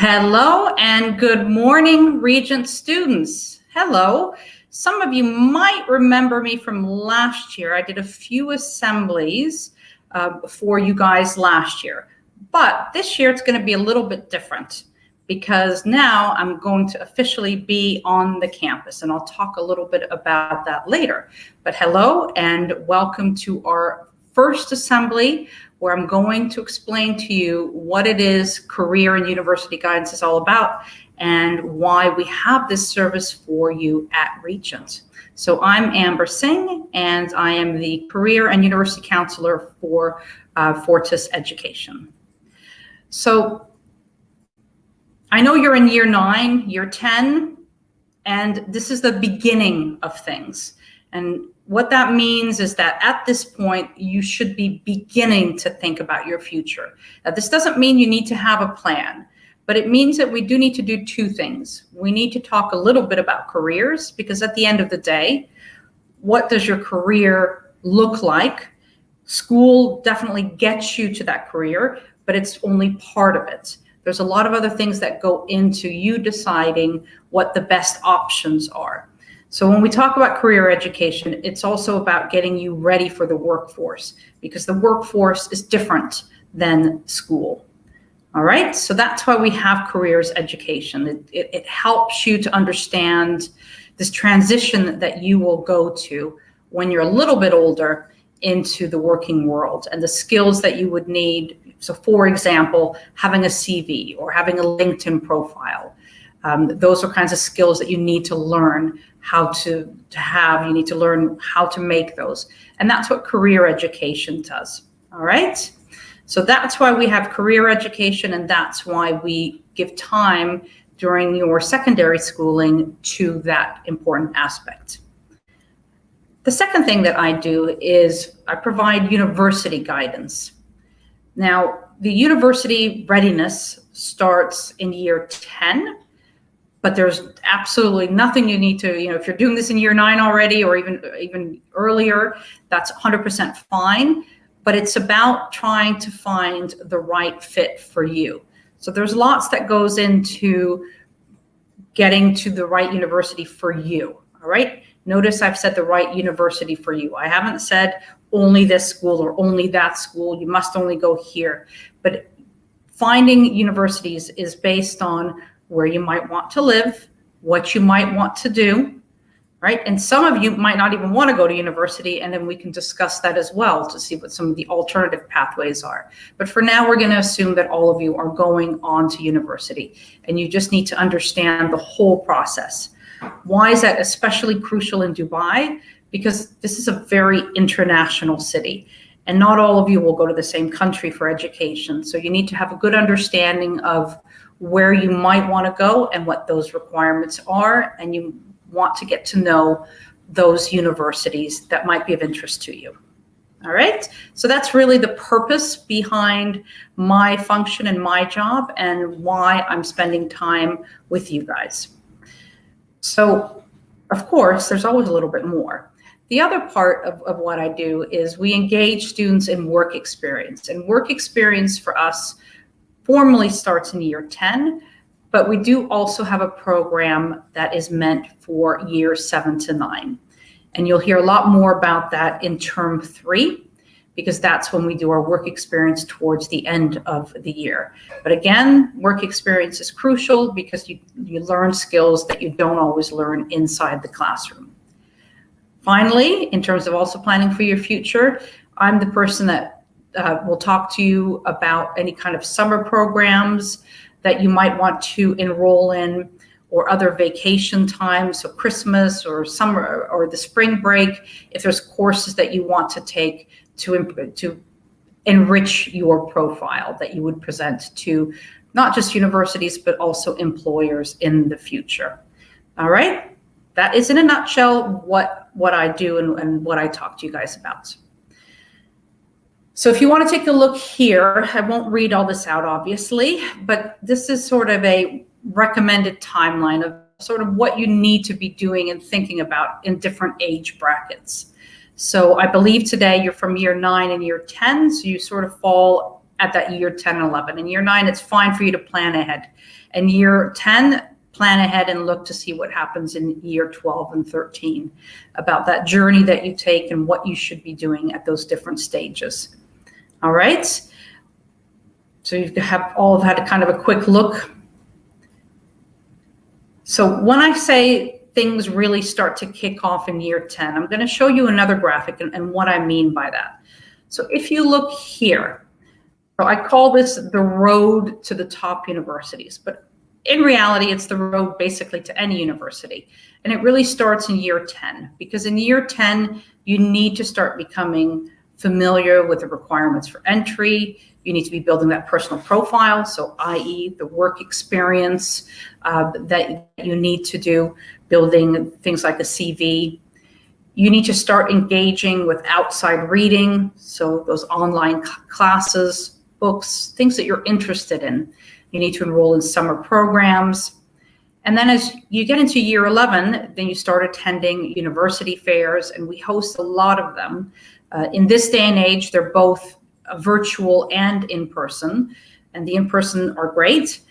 Hello and good morning, Regent students. Hello. Some of you might remember me from last year. I did a few assemblies for you guys last year, but this year it's going to be a little bit different because now I'm going to officially be on the campus, and I'll talk a little bit about that later. But hello and welcome to our first assembly, where I'm going to explain to you what it is career and university guidance is all about and why we have this service for you at Regent. So I'm Amber Singh, and I am the career and university counselor for Fortis Education. So I know you're in year 9, year 10, and this is the beginning of things. And what that means is that at this point, you should be beginning to think about your future. Now, this doesn't mean you need to have a plan, but it means that we do need to do two things. We need to talk a little bit about careers, because at the end of the day, what does your career look like? School definitely gets you to that career, but it's only part of it. There's a lot of other things that go into you deciding what the best options are. So when we talk about career education, it's also about getting you ready for the workforce, because the workforce is different than school. All right, so that's why we have careers education. It helps you to understand this transition that you will go to when you're a little bit older into the working world, and the skills that you would need. So for example, having a CV or having a LinkedIn profile. Those are kinds of skills that you need to learn how to have. You need to learn how to make those. And that's what career education does. All right. So that's why we have career education, and that's why we give time during your secondary schooling to that important aspect. The second thing that I do is I provide university guidance. Now, the university readiness starts in year 10. But there's absolutely nothing you need to, if you're doing this in year 9 already, or even earlier, that's 100% fine. But it's about trying to find the right fit for you. So there's lots that goes into getting to the right university for you. All right. Notice I've said the right university for you. I haven't said only this school or only that school. You must only go here. But finding universities is based on where you might want to live, what you might want to do, right? And some of you might not even want to go to university, and then we can discuss that as well to see what some of the alternative pathways are. But for now, we're going to assume that all of you are going on to university, and you just need to understand the whole process. Why is that especially crucial in Dubai? Because this is a very international city, and not all of you will go to the same country for education. So you need to have a good understanding of where you might want to go and what those requirements are, and you want to get to know those universities that might be of interest to you. All right, so that's really the purpose behind my function and my job, and why I'm spending time with you guys. So of course, there's always a little bit more. The other part of what I do is we engage students in work experience, and work experience for us formally starts in year 10, but we do also have a program that is meant for years 7 to 9. And you'll hear a lot more about that in term 3, because that's when we do our work experience towards the end of the year. But again, work experience is crucial because you learn skills that you don't always learn inside the classroom. Finally, in terms of also planning for your future, I'm the person that we'll talk to you about any kind of summer programs that you might want to enroll in, or other vacation times, so Christmas or summer or the spring break, if there's courses that you want to take to enrich your profile that you would present to not just universities, but also employers in the future. All right, that is in a nutshell what I do and what I talk to you guys about. So if you want to take a look here, I won't read all this out, obviously, but this is sort of a recommended timeline of sort of what you need to be doing and thinking about in different age brackets. So I believe today you're from year 9 and year 10, so you sort of fall at that year 10 and 11. In year 9, it's fine for you to plan ahead. And year 10, plan ahead and look to see what happens in year 12 and 13 about that journey that you take and what you should be doing at those different stages. All right. So you have all had a kind of a quick look. So when I say things really start to kick off in year 10, I'm going to show you another graphic and what I mean by that. So if you look here, so I call this the road to the top universities, but in reality, it's the road basically to any university. And it really starts in year 10, because in year 10, you need to start becoming familiar with the requirements for entry. You need to be building that personal profile, so i.e. the work experience that you need to do, building things like a CV. You need to start engaging with outside reading, so those online classes, books, things that you're interested in. You need to enroll in summer programs. And then as you get into year 11, then you start attending university fairs, and we host a lot of them. In this day and age, they're both virtual and in-person, and the in-person are great.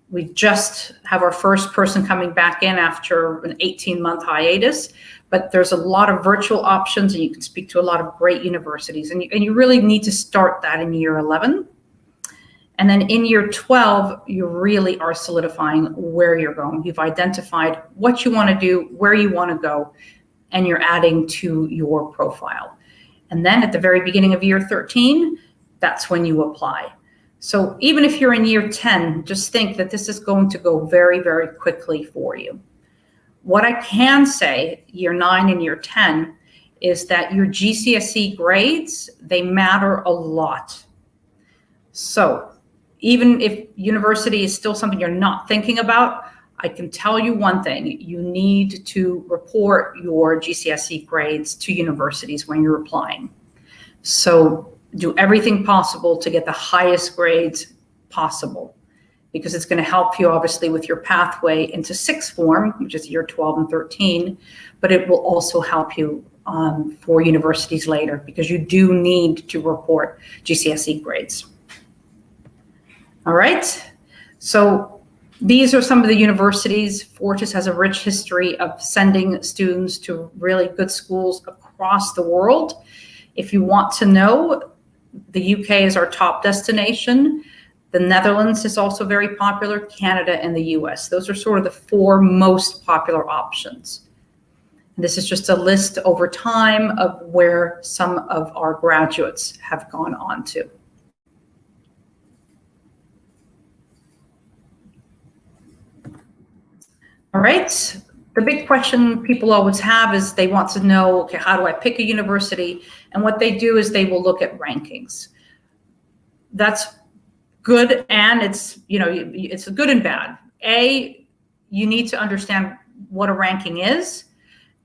We just have our first person coming back in after an 18-month hiatus, but there's a lot of virtual options, and you can speak to a lot of great universities, and you really need to start that in year 11. And then in year 12, you really are solidifying where you're going. You've identified what you want to do, where you want to go, and you're adding to your profile. And then at the very beginning of year 13, that's when you apply. So even if you're in year 10, just think that this is going to go very, very quickly for you. What I can say, year 9 and year 10, is that your GCSE grades, they matter a lot. So even if university is still something you're not thinking about, I can tell you one thing: you need to report your GCSE grades to universities when you're applying. So do everything possible to get the highest grades possible, because it's going to help you obviously with your pathway into sixth form, which is year 12 and 13, but it will also help you for universities later, because you do need to report GCSE grades. All right, so these are some of the universities. Fortis has a rich history of sending students to really good schools across the world. If you want to know, the UK is our top destination. The Netherlands is also very popular, Canada and the US. Those are sort of the 4 most popular options. This is just a list over time of where some of our graduates have gone on to. All right, the big question people always have is they want to know, okay, how do I pick a university? And what they do is they will look at rankings. That's good, and it's good and bad. You need to understand what a ranking is,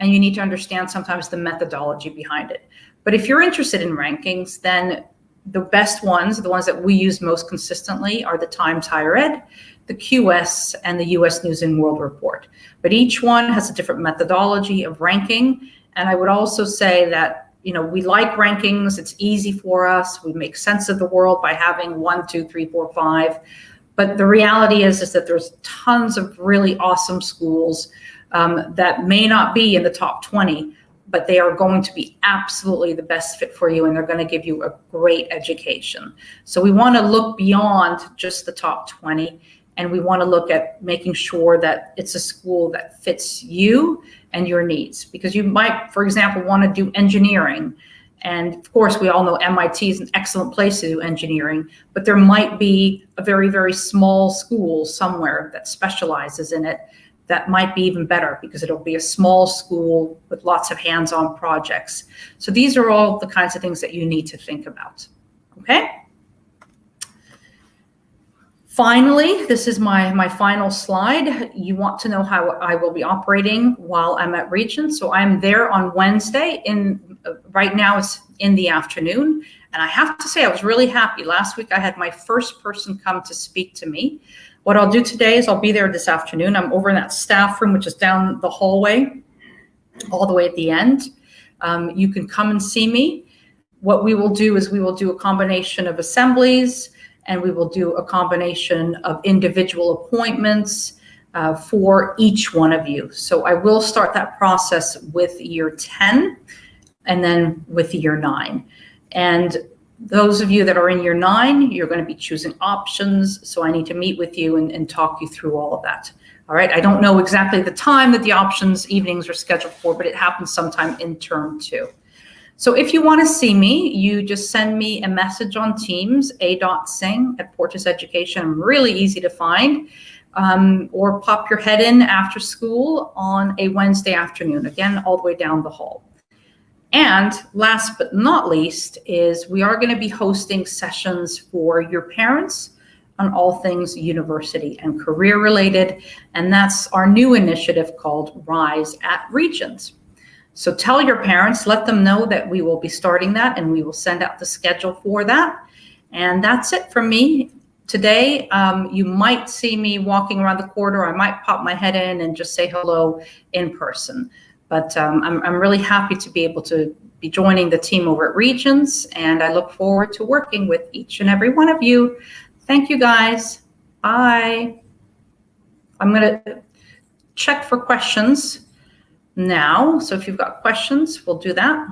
and you need to understand sometimes the methodology behind it. But if you're interested in rankings, then the best ones, the ones that we use most consistently, are the Times Higher Ed, the QS, and the US News and World Report. But each one has a different methodology of ranking. And I would also say that, we like rankings. It's easy for us. We make sense of the world by having 1, 2, 3, 4, 5. But the reality is that there's tons of really awesome schools that may not be in the top 20, but they are going to be absolutely the best fit for you, and they're going to give you a great education. So we want to look beyond just the top 20, and we want to look at making sure that it's a school that fits you and your needs. Because you might, for example, want to do engineering. And of course, we all know MIT is an excellent place to do engineering, but there might be a very, very small school somewhere that specializes in it that might be even better, because it'll be a small school with lots of hands-on projects. So these are all the kinds of things that you need to think about, okay? Finally, this is my final slide. You want to know how I will be operating while I'm at Regent. So I'm there on Wednesday. Right now it's in the afternoon. And I have to say, I was really happy. Last week I had my first person come to speak to me. What I'll do today is I'll be there this afternoon. I'm over in that staff room, which is down the hallway, all the way at the end. You can come and see me. what we will do is we will do a combination of assemblies, and we will do a combination of individual appointments for each one of you. So I will start that process with year 10 and then with year 9. And those of you that are in year 9, you're going to be choosing options. So I need to meet with you and talk you through all of that. All right. I don't know exactly the time that the options evenings are scheduled for, but it happens sometime in term 2. So if you want to see me, you just send me a message on Teams, a.singh@Portis Education. I'm really easy to find. Or pop your head in after school on a Wednesday afternoon, again, all the way down the hall. And last but not least is we are going to be hosting sessions for your parents on all things university and career related. And that's our new initiative called Rise at Regents. So tell your parents, let them know that we will be starting that, and we will send out the schedule for that. And that's it from me today. You might see me walking around the corridor. I might pop my head in and just say hello in person. But I'm really happy to be able to be joining the team over at Regions, and I look forward to working with each and every one of you. Thank you, guys. Bye. I'm going to check for questions now. So if you've got questions, we'll do that.